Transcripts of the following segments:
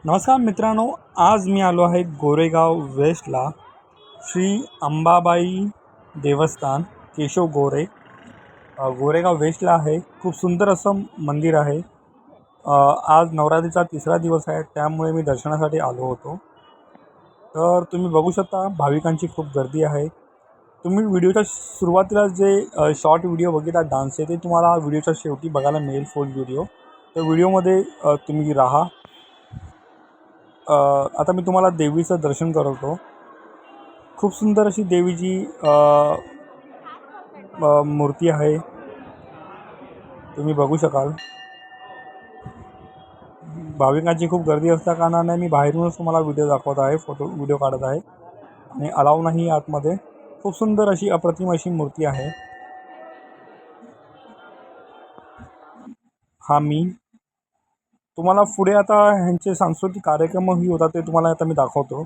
नमस्कार मित्रांनो, आज मी आलो आहे गोरेगाव वेस्टला श्री अंबाबाई देवस्थान केशव गोरे गोरेगाव वेस्टला आहे। खूप सुंदर असं मंदिर आहे। आज नवरात्रीचा तिसरा दिवस आहे, त्यामुळे मी दर्शनासाठी आलो होतो। तर तुम्ही बघू शकता भाविकांची खूप गर्दी आहे। तुम्ही व्हिडिओच्या सुरुवातीला जे शॉर्ट व्हिडिओ बघितला डान्सचे, ते तुम्हाला व्हिडिओच्या शेवटी बघायला मिळेल फुल व्हिडिओ। तर व्हिडिओमध्ये तुम्ही राहा। आता मी तुम्हाला देवीचं दर्शन करवतो। खूप सुंदर अशी देवीची मूर्ती आहे, तुम्ही बघू शकाल। भाविकांची खूप गर्दी असल्या कारणाने मी बाहेरूनच तुम्हाला व्हिडिओ दाखवत आहे, व्हिडिओ काढत आहे आणि अलाव नाही आतमध्ये। खूप सुंदर अशी अप्रतिम अशी मूर्ती आहे। हा मी तुम्हाला पुढे आता ह्यांचे सांस्कृतिक कार्यक्रमही होतात, ते तुम्हाला आता मी दाखवतो।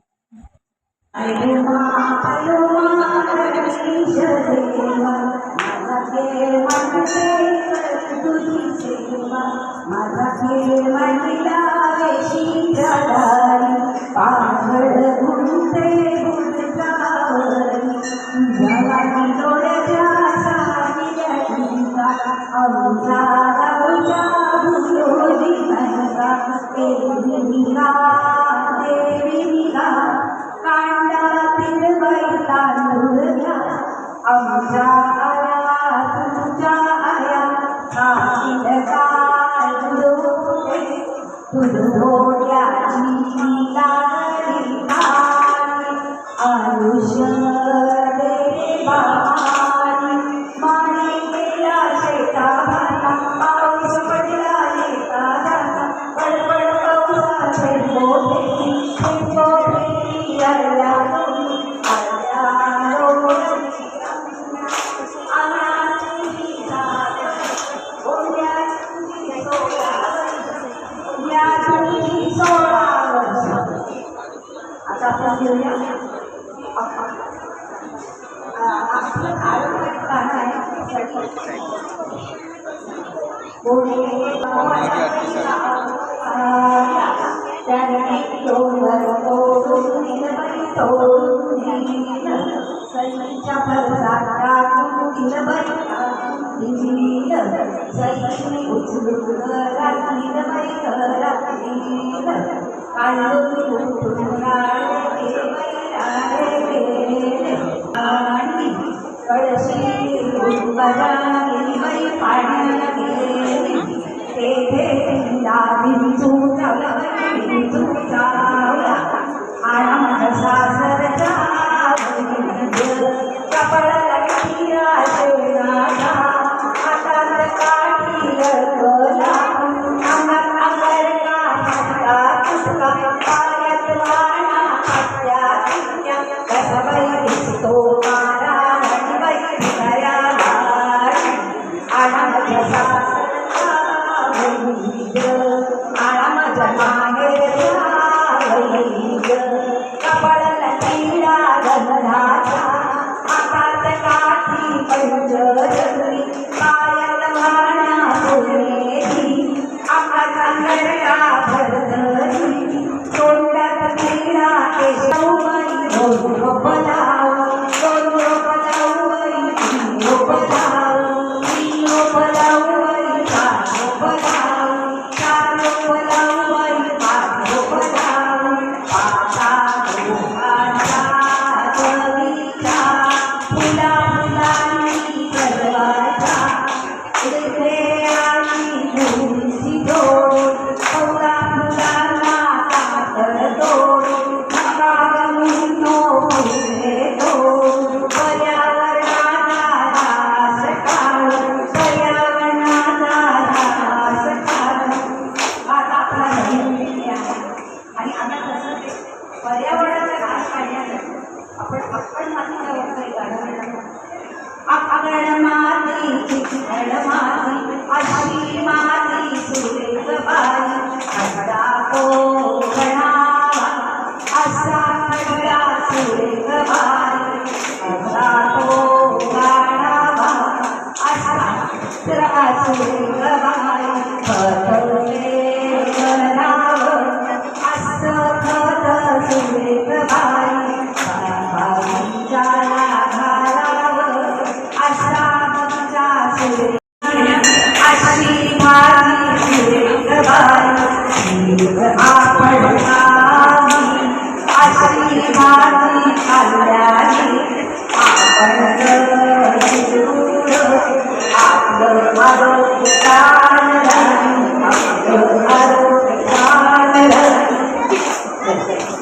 आळा माझ्या मागे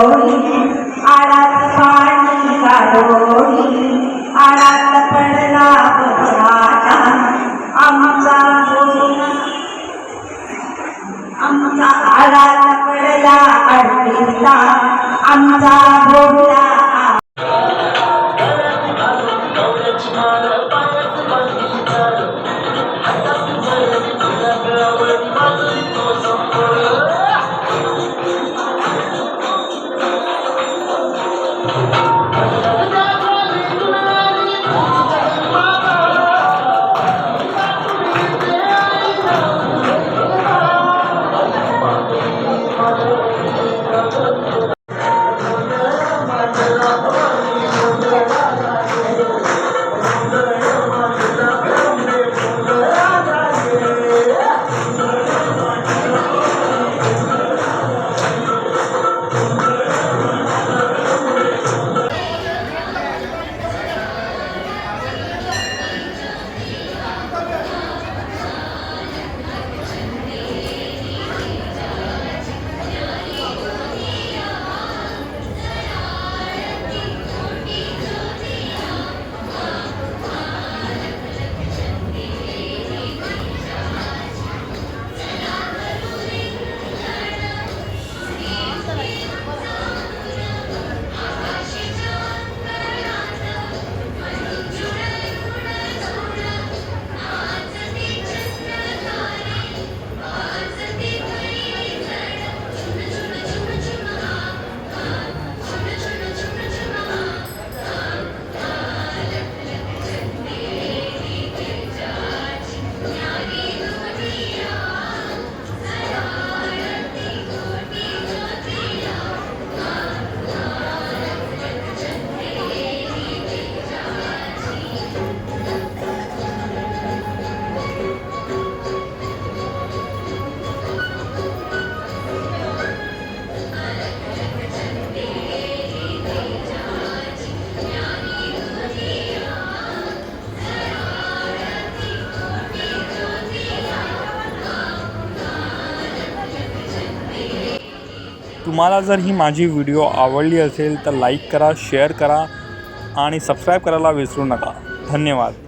आडात पाणी काढोनी आडात पडला बहराटा आमचा आडात पडला अडविता आमचा भोगला तुम्हाला जर ही माझी व्हिडिओ आवडली असेल तर लाईक करा, शेअर करा आणि सबस्क्राईब करायला विसरू नका. धन्यवाद.